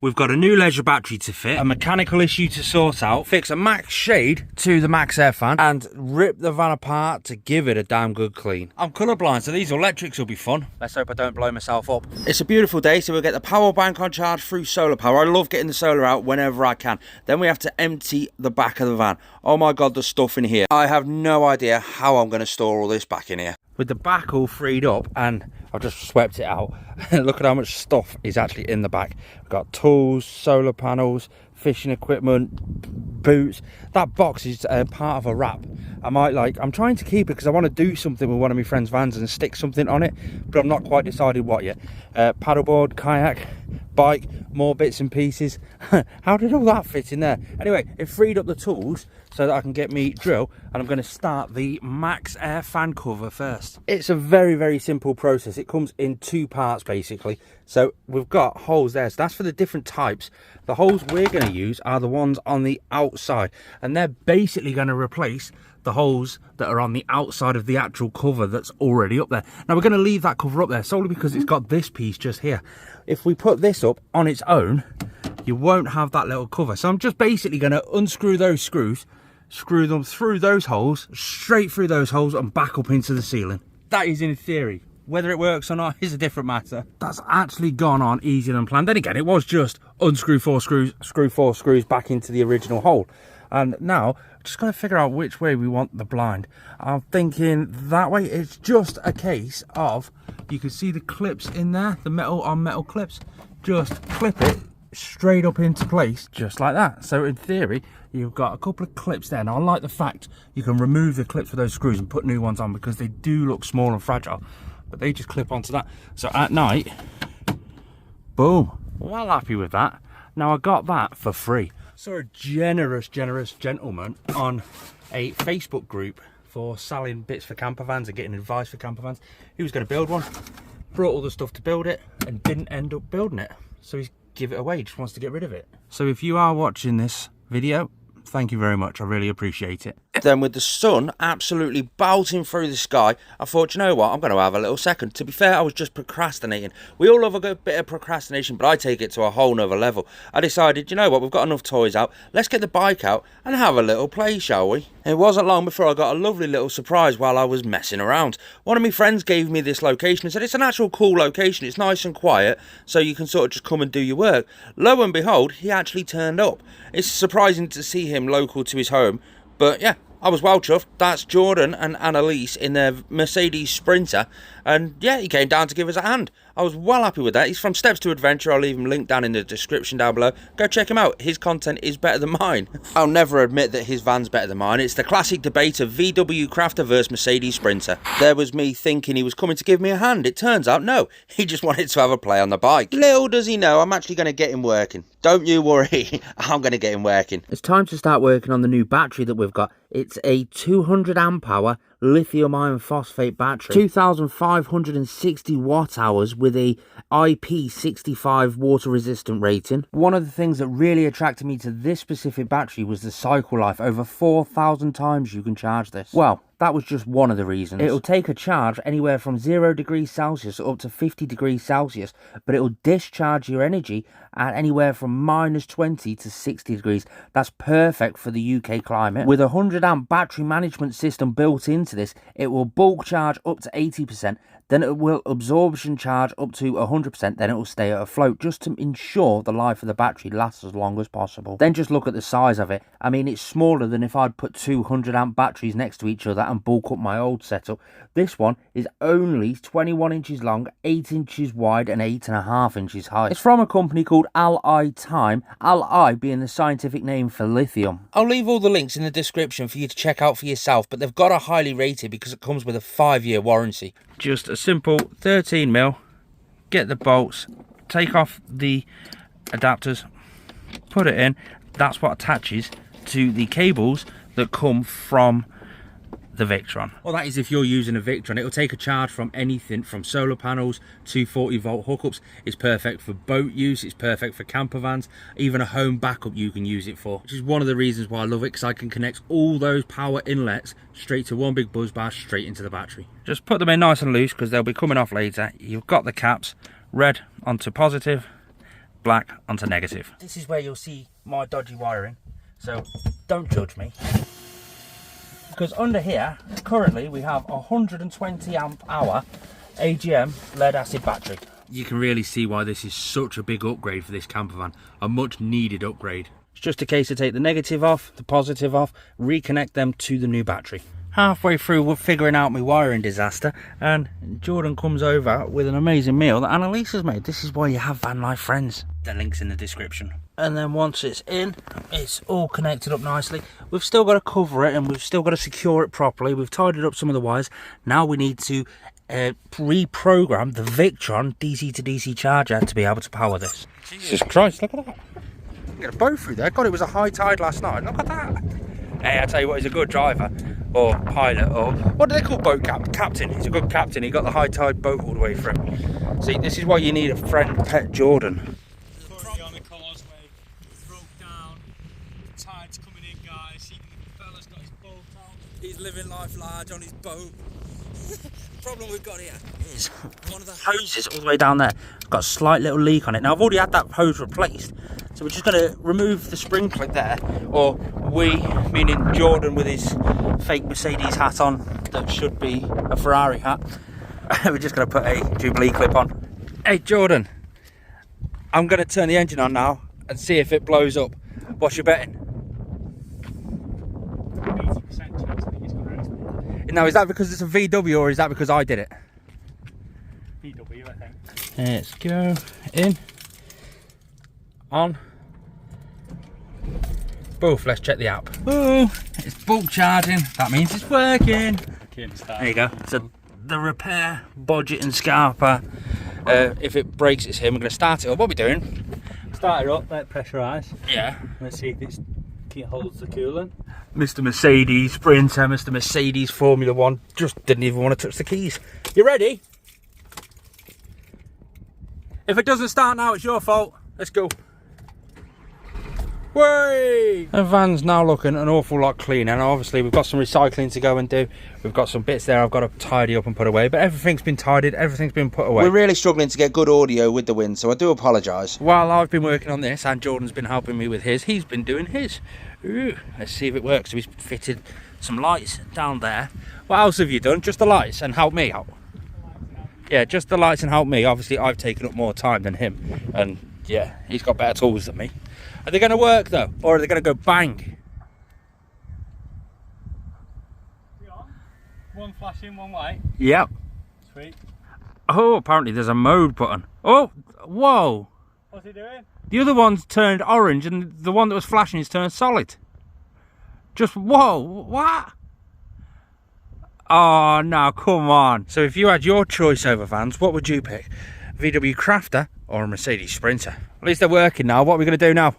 We've got a new leisure battery to fit, a mechanical issue to sort out, fix a Maxx shade to the Maxx air fan, and rip the van apart to give it a damn good clean. I'm colourblind, so these electrics will be fun. Let's hope I don't blow myself up. It's a beautiful day, so we'll get the power bank on charge through solar power. I love getting the solar out whenever I can. Then we have to empty the back of the van. Oh my God, there's stuff in here. I have no idea how I'm going to store all this back in here. With the back all freed up, and I've just swept it out. Look at how much stuff is actually in the back. We've got tools, solar panels, fishing equipment, boots. That box is part of a wrap. I'm trying to keep it because I want to do something with one of my friend's vans and stick something on it, but I'm not quite decided what yet. Paddleboard, kayak, bike, more bits and pieces. How did all that fit in there? Anyway, it freed up the tools so that I can get me drill, and I'm going to start the Maxx air fan cover first. It's a very, very simple process. It comes in two parts basically. So we've got holes there, so that's for the different types. The holes we're going to use are the ones on the outside, and they're basically going to replace the holes that are on the outside of the actual cover that's already up there. Now we're going to leave that cover up there solely because it's got this piece just here. If we put this up on its own, you won't have that little cover. So I'm just basically going to unscrew those screws, screw them through those holes, straight through those holes and back up into the ceiling. That is in theory. Whether it works or not is a different matter. That's actually gone on easier than planned. Then again, it was just unscrew 4 screws, screw 4 screws back into the original hole. And now, just got to figure out which way we want the blind. I'm thinking that way. It's just a case of, you can see the clips in there, the metal on metal clips. Just clip it straight up into place, just like that. So in theory, you've got a couple of clips there. Now I like the fact you can remove the clips for those screws and put new ones on, because they do look small and fragile, but they just clip onto that. So at night, boom, well happy with that. Now I got that for free. Saw a generous gentleman on a Facebook group for selling bits for campervans and getting advice for campervans. He was going to build one, brought all the stuff to build it, and didn't end up building it. So he's give it away, just wants to get rid of it. So if you are watching this video, thank you very much, I really appreciate it. Then with the sun absolutely belting through the sky, I thought, you know what, I'm going to have a little second. To be fair, I was just procrastinating. We all love a good bit of procrastination, but I take it to a whole nother level. I decided, you know what, we've got enough toys out, let's get the bike out and have a little play, shall we? It wasn't long before I got a lovely little surprise while I was messing around. One of my friends gave me this location and said it's an actual cool location, it's nice and quiet, so you can sort of just come and do your work. Lo and behold, he actually turned up. It's surprising to see him local to his home, but yeah, I was well chuffed. That's Jordan and Annalise in their Mercedes Sprinter, and yeah, he came down to give us a hand. I was well happy with that. He's from Steps to Adventure. I'll leave him linked down in the description down below. Go check him out. His content is better than mine. I'll never admit that his van's better than mine. It's the classic debate of VW Crafter versus Mercedes Sprinter. There was me thinking he was coming to give me a hand. It turns out, no. He just wanted to have a play on the bike. Little does he know, I'm actually going to get him working. Don't you worry. I'm going to get him working. It's time to start working on the new battery that we've got. It's a 200 amp hour lithium iron phosphate battery, 2,560 watt hours with a IP65 water resistant rating. One of the things that really attracted me to this specific battery was the cycle life. Over 4,000 times you can charge this. Well, that was just one of the reasons. It'll take a charge anywhere from 0 degrees Celsius up to 50 degrees Celsius, but it'll discharge your energy at anywhere from -20 to 60 degrees. That's perfect for the UK climate. With a 100 amp battery management system built into this, it will bulk charge up to 80%, then it will absorption charge up to 100%, then it will stay afloat, just to ensure the life of the battery lasts as long as possible. Then just look at the size of it. I mean, it's smaller than if I'd put 200 amp batteries next to each other and bulk up my old setup. This one is only 21 inches long, 8 inches wide and 8.5 inches high. It's from a company called LiTime, Li being the scientific name for lithium. I'll leave all the links in the description for you to check out for yourself, but they've got a highly rated because it comes with a 5-year warranty. Just a simple 13mm, get the bolts, take off the adapters, put it in. That's what attaches to the cables that come from the Victron. Well, that is if you're using a Victron. It'll take a charge from anything from solar panels to 40-volt hookups. It's perfect for boat use, it's perfect for camper vans, even a home backup you can use it for, which is one of the reasons why I love it, because I can connect all those power inlets straight to one big buzz bar straight into the battery. Just put them in nice and loose because they'll be coming off later. You've got the caps, red onto positive, black onto negative. This is where you'll see my dodgy wiring, so don't judge me. Because under here, currently we have a 120 amp hour AGM lead acid battery. You can really see why this is such a big upgrade for this camper van, a much needed upgrade. It's just a case to take the negative off, the positive off, reconnect them to the new battery. Halfway through we're figuring out my wiring disaster, and Jordan comes over with an amazing meal that Annalise has made. This is why you have Vanlife friends. The link's in the description. And then once it's in, it's all connected up nicely. We've still got to cover it and we've still got to secure it properly. We've tidied up some of the wires. Now we need to reprogram the Victron DC to DC charger to be able to power this. Jesus Christ, look at that. Get a boat through there. God, it was a high tide last night. Look at that. Hey, I tell you what, he's a good driver, or pilot, or what do they call boat captain? He's a good captain. He got the high tide boat all the way through. See, this is why you need a friend, pet Jordan. Currently on the causeway, broke down. The tide's coming in, guys. Even the fella's got his boat out. He's living life large on his boat. The problem we've got here is one of the hoses all the way down there got a slight little leak on it. Now I've already had that hose replaced, so we're just going to remove the spring clip there, or we, meaning Jordan with his fake Mercedes hat on that should be a Ferrari hat. We're just going to put a Jubilee clip on. Hey Jordan, I'm going to turn the engine on now and see if it blows up. What's your betting? 80% chance I think it's going to explode. Now, is that because it's a VW or is that because I did it? VW, I think. Let's go in, on, both. Let's check the app. Oh, it's bulk charging. That means it's working. There you go. So the repair budget and Scarper. If it breaks, it's him. We're going to start it up. What are we doing? Start it up, let it pressurise. Yeah. Let's see if it holds the coolant. Mr. Mercedes Sprinter, Mr. Mercedes Formula 1 just didn't even want to touch the keys. You ready? If it doesn't start now, it's your fault. Let's go. Way! The van's now looking an awful lot cleaner, and obviously we've got some recycling to go and do. We've got some bits there I've got to tidy up and put away, but everything's been tidied, everything's been put away. We're really struggling to get good audio with the wind, so I do apologise. While I've been working on this, and Jordan's been helping me with his, he's been doing his. Ooh, let's see if it works. So he's fitted some lights down there. What else have you done? Just the lights and help me out? Yeah, just the lights and help me. Obviously I've taken up more time than him, and yeah, he's got better tools than me. Are they going to work though, or are they going to go bang? One flashing one way. Yep. Sweet. Oh, apparently there's a mode button. Oh, whoa. What's he doing? The other one's turned orange and the one that was flashing is turned solid. Just, whoa, what? Oh, no, come on. So if you had your choice over vans, what would you pick? VW Crafter or a Mercedes Sprinter? At least they're working now. What are we going to do now?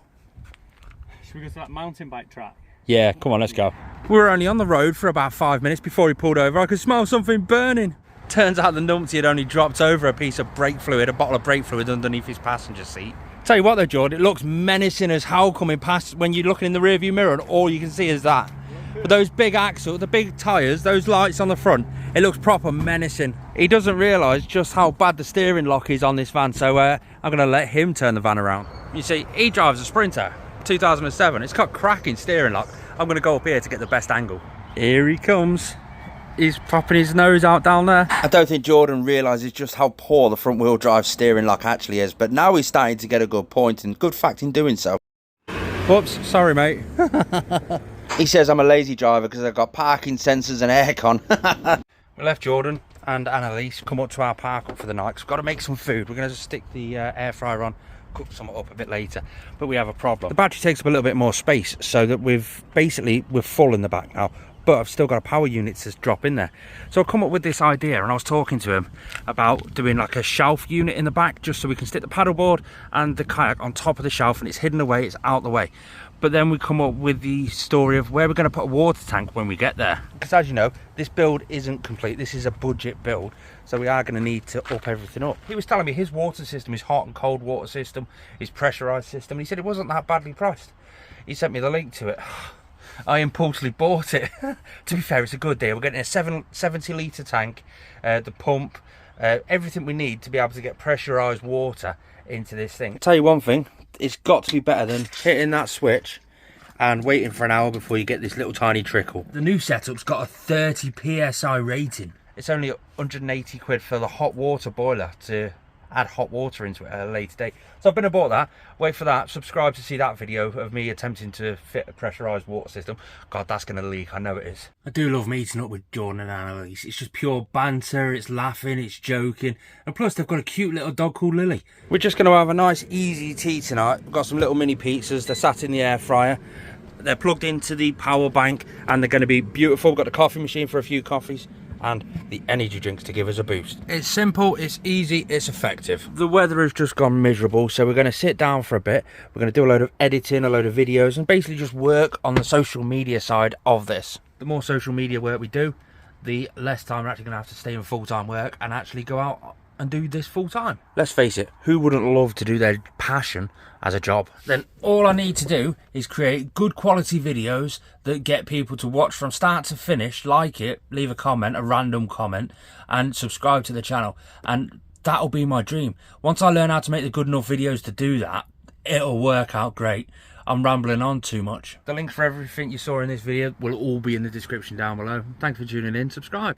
Should we go to that mountain bike track? Yeah, come on, let's go. We were only on the road for about 5 minutes before he pulled over. I could smell something burning. Turns out the numpty had only dropped over a piece of brake fluid, a bottle of brake fluid underneath his passenger seat. Tell you what though, Jordan, it looks menacing as hell coming past when you're looking in the rearview mirror and all you can see is that. But those big axles, the big tyres, those lights on the front, it looks proper menacing. He doesn't realise just how bad the steering lock is on this van, so I'm going to let him turn the van around. You see, he drives a Sprinter, 2007. It's got cracking steering lock. I'm going to go up here to get the best angle. Here he comes. He's popping his nose out down there. I don't think Jordan realises just how poor the front wheel drive steering lock actually is, but now he's starting to get a good point, and good fact in doing so. Whoops, sorry mate. He says I'm a lazy driver because I've got parking sensors and aircon. We left Jordan and Annalise, come up to our park up for the night because we've got to make some food. We're going to just stick the air fryer on, cook some up a bit later, but we have a problem. The battery takes up a little bit more space, so that we're full in the back now, but I've still got a power unit to drop in there. So I've come up with this idea, and I was talking to him about doing like a shelf unit in the back, just so we can stick the paddleboard and the kayak on top of the shelf, and it's hidden away, it's out the way. But then we come up with the story of where we're going to put a water tank when we get there. Because as you know, this build isn't complete. This is a budget build, so we are going to need to up everything up. He was telling me his water system, his hot and cold water system, his pressurised system, and he said it wasn't that badly priced. He sent me the link to it. I impulsively bought it. To be fair, it's a good deal. We're getting a 70 litre tank, the pump, everything we need to be able to get pressurised water into this thing. I'll tell you one thing, it's got to be better than hitting that switch and waiting for an hour before you get this little tiny trickle. The new setup's got a 30 PSI rating. It's only 180 quid for the hot water boiler to add hot water into it at a later date. So I've been and bought that. Wait for that. Subscribe to see that video of me attempting to fit a pressurised water system. God, that's going to leak. I know it is. I do love meeting up with Jordan and Annalise. It's just pure banter. It's laughing. It's joking. And plus, they've got a cute little dog called Lily. We're just going to have a nice, easy tea tonight. We've got some little mini pizzas. They're sat in the air fryer. They're plugged into the power bank and they're going to be beautiful. We've got the coffee machine for a few coffees and the energy drinks to give us a boost. It's simple, it's easy, it's effective. The weather has just gone miserable, so we're going to sit down for a bit. We're going to do a load of editing, a load of videos, and basically just work on the social media side of this. The more social media work we do, the less time we're actually going to have to stay in full-time work and actually go out and do this full-time. Let's face it, who wouldn't love to do their passion as a job? Then all I need to do is create good quality videos that get people to watch from start to finish, like it, leave a comment, a random comment, and subscribe to the channel. And that'll be my dream. Once I learn how to make the good enough videos to do that, it'll work out great. I'm rambling on too much. The links for everything you saw in this video will all be in the description down below. Thanks for tuning in. Subscribe.